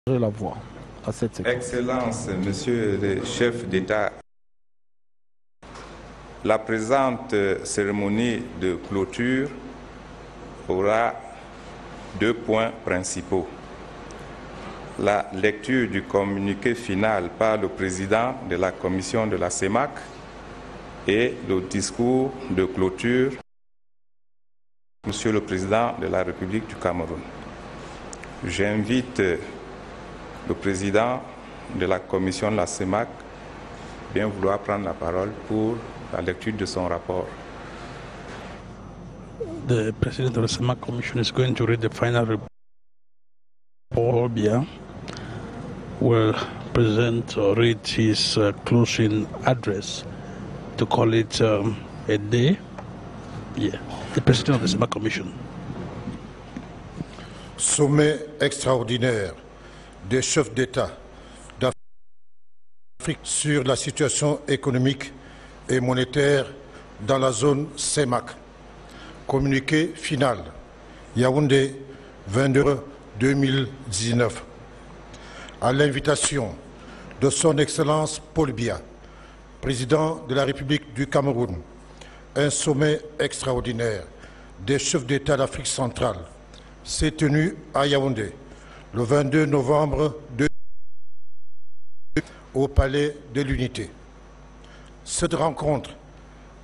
la voix à cette séquence. Excellences, Monsieur le chef d'État, la présente cérémonie de clôture aura deux points principaux. La lecture du communiqué final par le président de la commission de la CEMAC et le discours de clôture Monsieur le Président de la République du Cameroun. J'invite le président de la commission de la CEMAC bien vouloir prendre la parole pour la lecture de son rapport. The president of the CEMAC Commission is going to read the final report. Orbia will present or read his closing address to call it a day. Yeah, the president of the CEMAC Commission. Sommet extraordinaire des chefs d'État d'Afrique sur la situation économique et monétaire dans la zone CEMAC. Communiqué final, Yaoundé, 22 2019. À l'invitation de son Excellence Paul Biya, président de la République du Cameroun, un sommet extraordinaire des chefs d'État d'Afrique centrale s'est tenu à Yaoundé le 22 novembre 2020 au Palais de l'Unité. Cette rencontre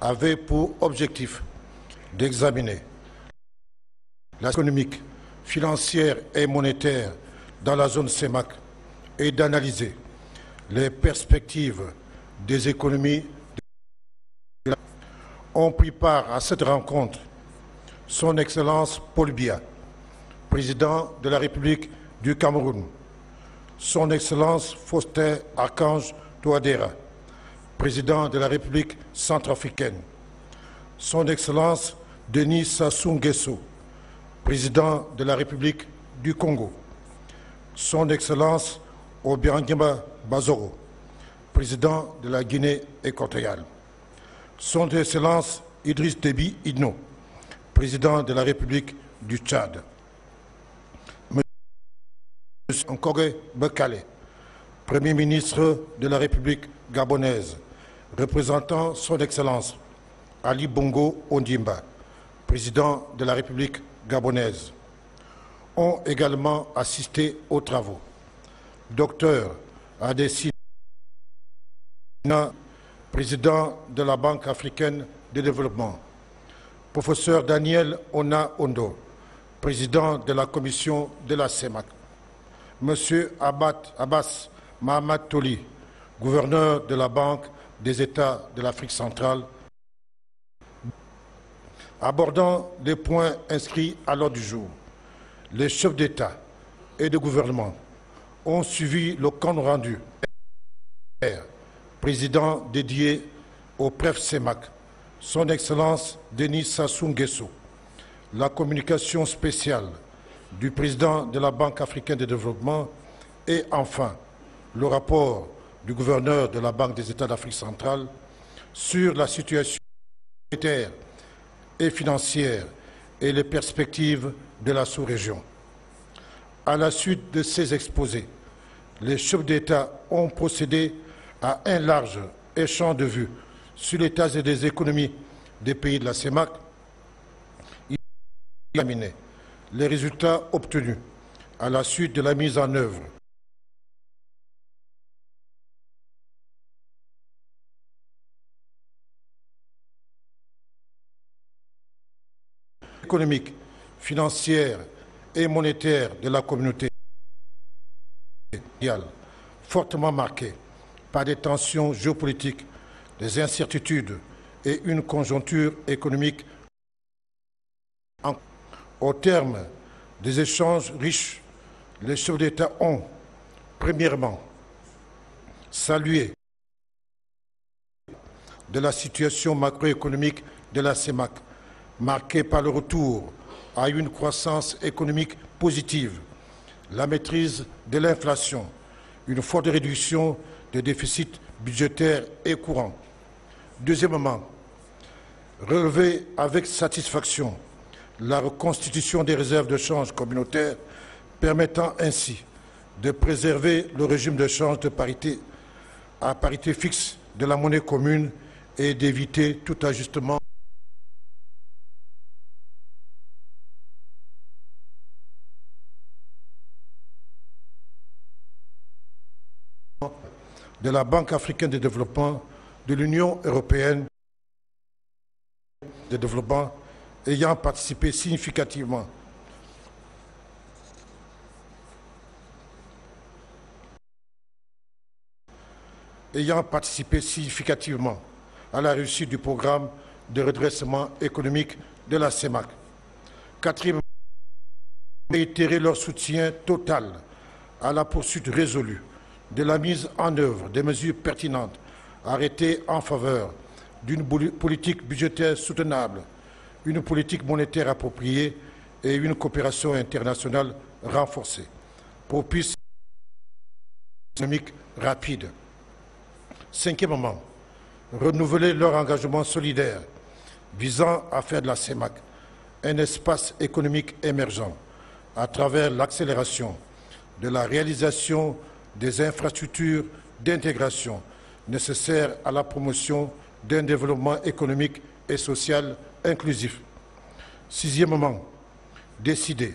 avait pour objectif d'examiner la économique, financière et monétaire dans la zone CEMAC et d'analyser les perspectives des économies. Ont pris part à cette rencontre son Excellence Paul Biya, président de la République du Cameroun, son Excellence Faustin Archange Touadéra, président de la République centrafricaine, son Excellence Denis Sassou Nguesso, président de la République du Congo, son Excellence Obiangema Bazoro, président de la Guinée équatoriale, son Excellence Idriss Déby Itno, président de la République du Tchad, M. Nkogé Bekale, Premier ministre de la République gabonaise, représentant son Excellence Ali Bongo Ondimba, président de la République gabonaise, ont également assisté aux travaux. Docteur Adesina, président de la Banque africaine de développement, professeur Daniel Ona Ondo, président de la commission de la CEMAC, Monsieur Abbas Mahamad Toli, gouverneur de la Banque des États de l'Afrique centrale, abordant les points inscrits à l'ordre du jour. Les chefs d'État et de gouvernement ont suivi le compte rendu président dédié au préf CEMAC, son Excellence Denis Sassou Nguesso, la communication spéciale du président de la Banque africaine de développement et enfin le rapport du gouverneur de la Banque des États d'Afrique centrale sur la situation monétaire et financière et les perspectives de la sous-région. À la suite de ces exposés, les chefs d'État ont procédé à un large échange de vues sur l'état des économies des pays de la CEMAC, il a examiné les résultats obtenus à la suite de la mise en œuvre économique, financière et monétaire de la communauté mondiale, fortement marquée par des tensions géopolitiques, des incertitudes et une conjoncture économique. Au terme des échanges riches, les chefs d'État ont, premièrement, salué de la situation macroéconomique de la CEMAC, marquée par le retour à une croissance économique positive, la maîtrise de l'inflation, une forte réduction des déficits budgétaires et courants. Deuxièmement, relever avec satisfaction la reconstitution des réserves de change communautaires permettant ainsi de préserver le régime de change à parité fixe de la monnaie commune et d'éviter tout ajustement de la Banque africaine de développement, de l'Union européenne de développement ayant participé significativement à la réussite du programme de redressement économique de la CEMAC. Quatrièmement, réitérer leur soutien total à la poursuite résolue de la mise en œuvre des mesures pertinentes arrêtées en faveur d'une politique budgétaire soutenable, une politique monétaire appropriée et une coopération internationale renforcée, propice à une économique rapide. Cinquièmement, renouveler leur engagement solidaire visant à faire de la CEMAC un espace économique émergent à travers l'accélération de la réalisation des infrastructures d'intégration nécessaires à la promotion d'un développement économique et social inclusif. Sixièmement, décider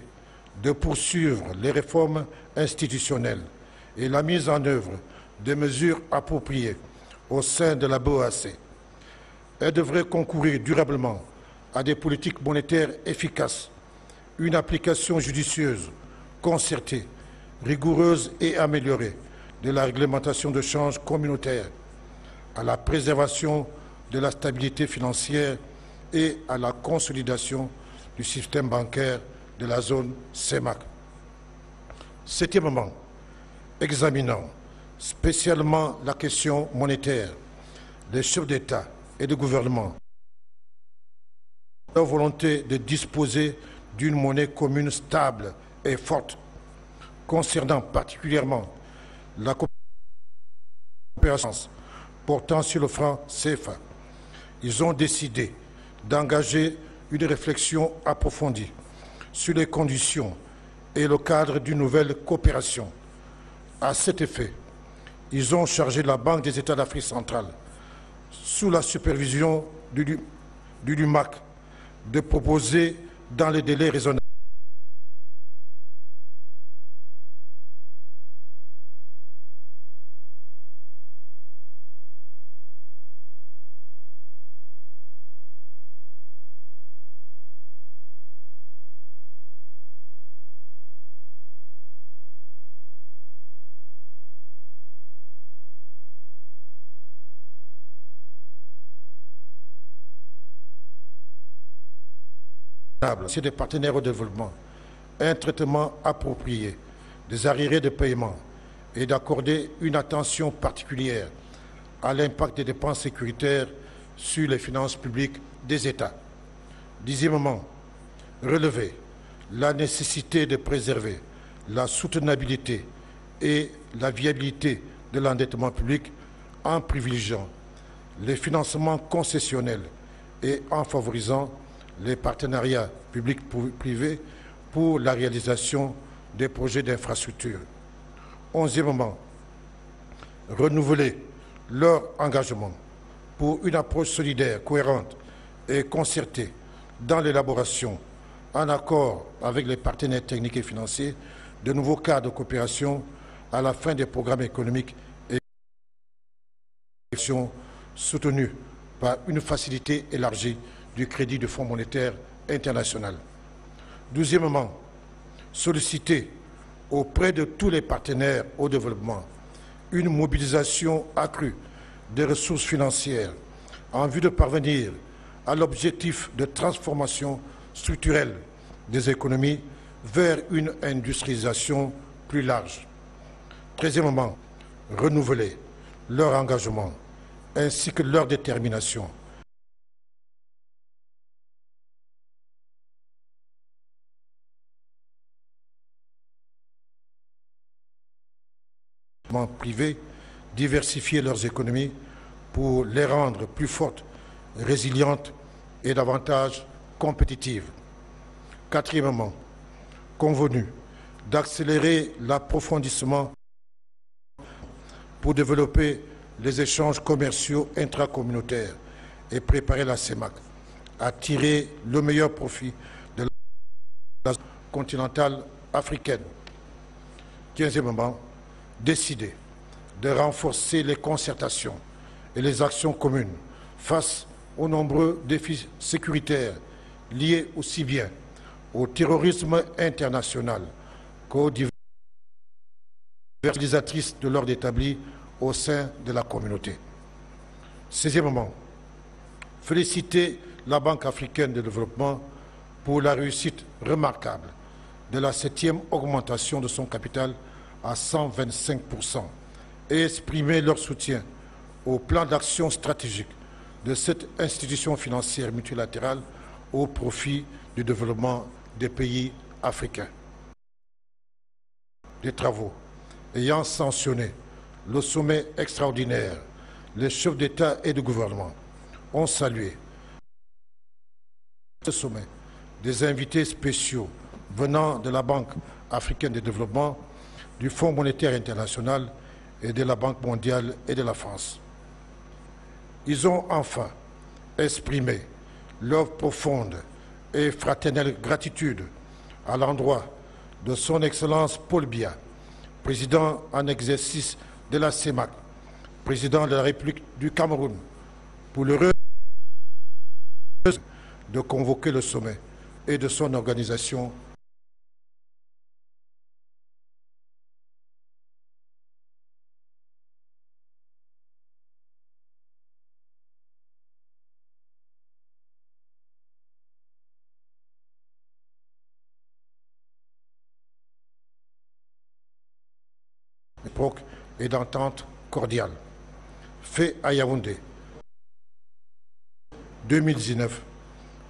de poursuivre les réformes institutionnelles et la mise en œuvre de mesures appropriées au sein de la BOAC. Elle devrait concourir durablement à des politiques monétaires efficaces, une application judicieuse, concertée, rigoureuse et améliorée de la réglementation de change communautaire, à la préservation de la stabilité financière et à la consolidation du système bancaire de la zone CEMAC. Septièmement, examinant spécialement la question monétaire, les chefs d'État et de gouvernement leur volonté de disposer d'une monnaie commune stable et forte, concernant particulièrement la coopération portant sur le franc CFA. Ils ont décidé d'engager une réflexion approfondie sur les conditions et le cadre d'une nouvelle coopération. À cet effet, ils ont chargé la Banque des États d'Afrique centrale, sous la supervision du LUMAC, de proposer dans les délais raisonnables chez des partenaires au développement, un traitement approprié des arriérés de paiement et d'accorder une attention particulière à l'impact des dépenses sécuritaires sur les finances publiques des États. Dixièmement, relever la nécessité de préserver la soutenabilité et la viabilité de l'endettement public en privilégiant les financements concessionnels et en favorisant les partenariats publics-privés pour la réalisation des projets d'infrastructure. Onzièmement, renouveler leur engagement pour une approche solidaire, cohérente et concertée dans l'élaboration, en accord avec les partenaires techniques et financiers, de nouveaux cadres de coopération à la fin des programmes économiques et soutenus par une facilité élargie du crédit du Fonds monétaire international. Douzièmement, solliciter auprès de tous les partenaires au développement une mobilisation accrue des ressources financières en vue de parvenir à l'objectif de transformation structurelle des économies vers une industrialisation plus large. Treizièmement, renouveler leur engagement ainsi que leur détermination privés, diversifier leurs économies pour les rendre plus fortes, résilientes et davantage compétitives. Quatrièmement, convenu d'accélérer l'approfondissement pour développer les échanges commerciaux intracommunautaires et préparer la CEMAC à tirer le meilleur profit de la zone continentale africaine. 15e, décider de renforcer les concertations et les actions communes face aux nombreux défis sécuritaires liés aussi bien au terrorisme international qu'aux diverses utilisatrices de l'ordre établi au sein de la communauté. 16e, féliciter la Banque africaine de développement pour la réussite remarquable de la 7e augmentation de son capital à 125% et exprimer leur soutien au plan d'action stratégique de cette institution financière multilatérale au profit du développement des pays africains. Des travaux ayant sanctionné le sommet extraordinaire, les chefs d'État et de gouvernement ont salué ce sommet des invités spéciaux venant de la Banque africaine de développement, du Fonds monétaire international et de la Banque mondiale et de la France. Ils ont enfin exprimé leur profonde et fraternelle gratitude à l'endroit de son Excellence Paul Biya, président en exercice de la CEMAC, président de la République du Cameroun, pour le de convoquer le sommet et de son organisation. Époque et d'entente cordiale. Fait à Yaoundé, 2019,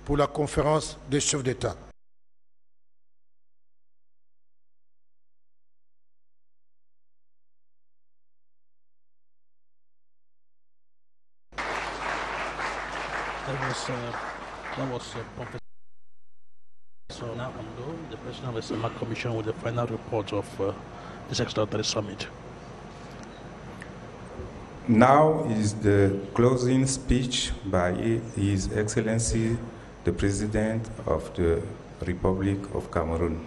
pour la conférence des chefs d'État. That was Professor Nahondo, the President of the CEMAC Commission, with the final report of this extraordinary summit. Now is the closing speech by His Excellency, the President of the Republic of Cameroon.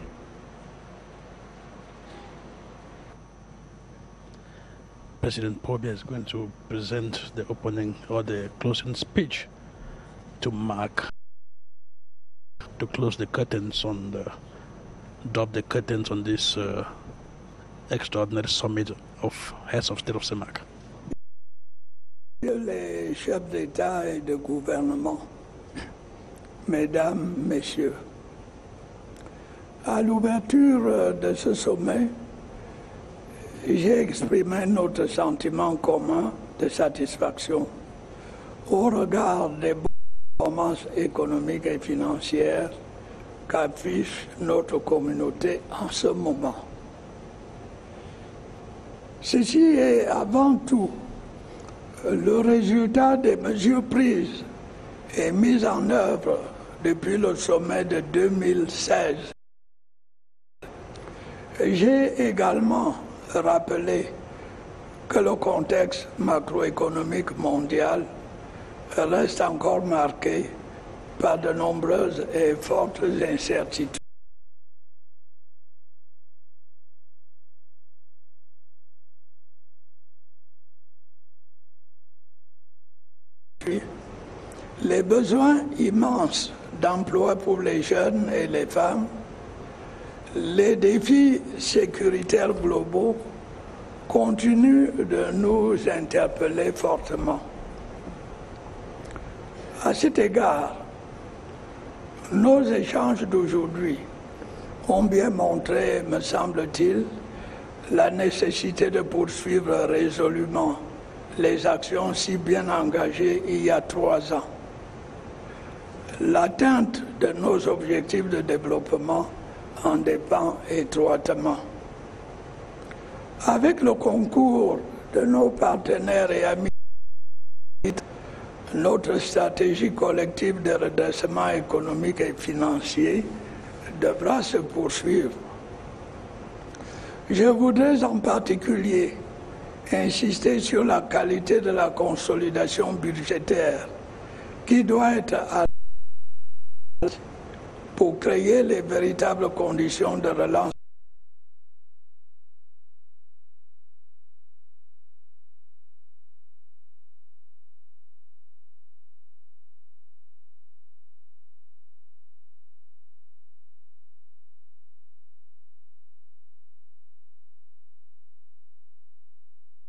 President Paul Biya is going to present the opening or the closing speech to close the curtains on drop the curtains on this extraordinary summit of heads of state of CEMAC. Les chefs d'État et de gouvernement, Mesdames, Messieurs, à l'ouverture de ce sommet, j'ai exprimé notre sentiment commun de satisfaction au regard des performances économiques et financières qu'affiche notre communauté en ce moment. Ceci est avant tout le résultat des mesures prises et mises en œuvre depuis le sommet de 2016. J'ai également rappelé que le contexte macroéconomique mondial reste encore marqué par de nombreuses et fortes incertitudes. Les besoins immenses d'emploi pour les jeunes et les femmes, les défis sécuritaires globaux continuent de nous interpeller fortement. À cet égard, nos échanges d'aujourd'hui ont bien montré, me semble-t-il, la nécessité de poursuivre résolument les actions si bien engagées il y a 3 ans. L'atteinte de nos objectifs de développement en dépend étroitement. Avec le concours de nos partenaires et amis, notre stratégie collective de redressement économique et financier devra se poursuivre. Je voudrais en particulier insister sur la qualité de la consolidation budgétaire qui doit être à pour créer les véritables conditions de relance.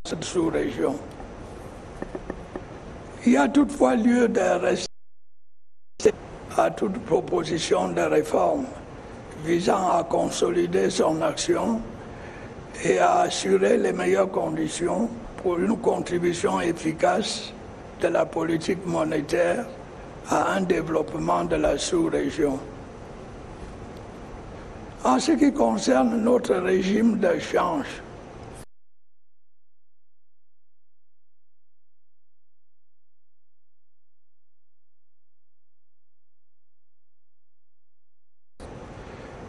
Cette sous-région. Il y a toutefois lieu de rester à toute proposition de réforme visant à consolider son action et à assurer les meilleures conditions pour une contribution efficace de la politique monétaire à un développement de la sous-région. En ce qui concerne notre régime de change,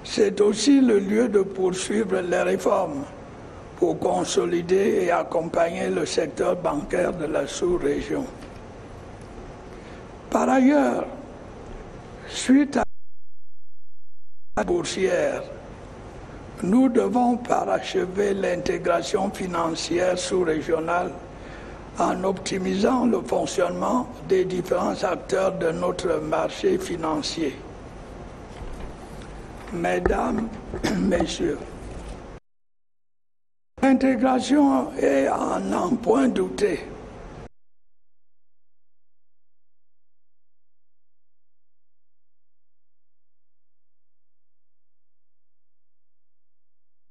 c'est aussi le lieu de poursuivre les réformes pour consolider et accompagner le secteur bancaire de la sous-région. Par ailleurs, suite à la boursière, nous devons parachever l'intégration financière sous-régionale en optimisant le fonctionnement des différents acteurs de notre marché financier. Mesdames, Messieurs, l'intégration est à n'en point douter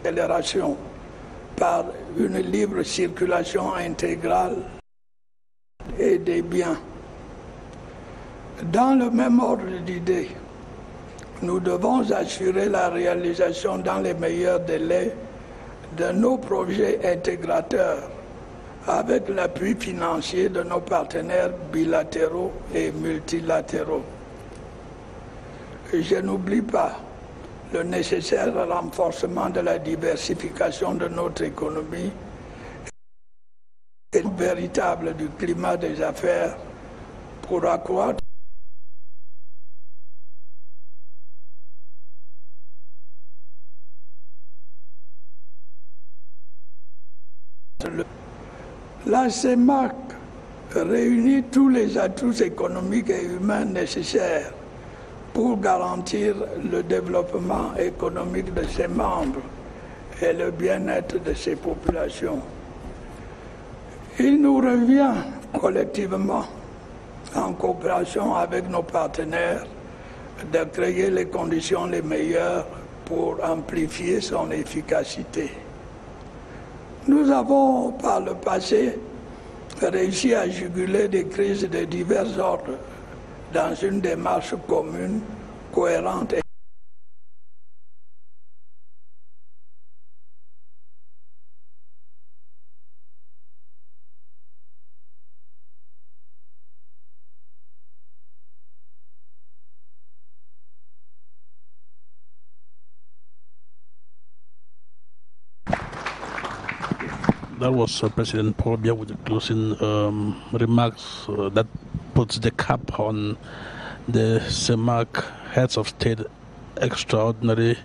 l'accélération par une libre circulation intégrale et des biens. Dans le même ordre d'idées, nous devons assurer la réalisation dans les meilleurs délais de nos projets intégrateurs avec l'appui financier de nos partenaires bilatéraux et multilatéraux. Je n'oublie pas le nécessaire renforcement de la diversification de notre économie et véritable du climat des affaires pour accroître la CEMAC réunit tous les atouts économiques et humains nécessaires pour garantir le développement économique de ses membres et le bien-être de ses populations. Il nous revient collectivement, en coopération avec nos partenaires, de créer les conditions les meilleures pour amplifier son efficacité. Nous avons, par le passé, réussi à juguler des crises de divers ordres dans une démarche commune, cohérente et That was President Paul Biya with the closing remarks that puts the cap on the CEMAC Heads of State Extraordinary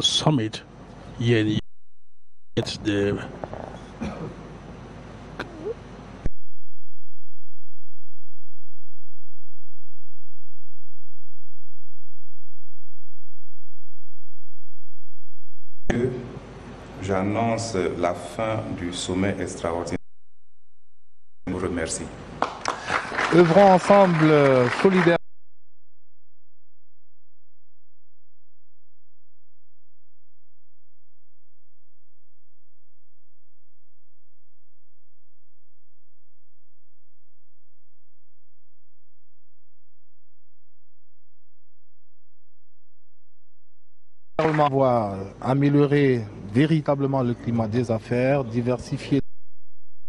Summit here in the J'annonce la fin du sommet extraordinaire. Je vous remercie. Œuvrons ensemble, solidaires. Améliorer véritablement le climat des affaires, diversifier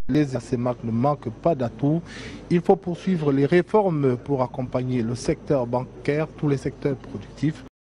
les CEMAC ne manquent pas d'atouts. Il faut poursuivre les réformes pour accompagner le secteur bancaire, tous les secteurs productifs.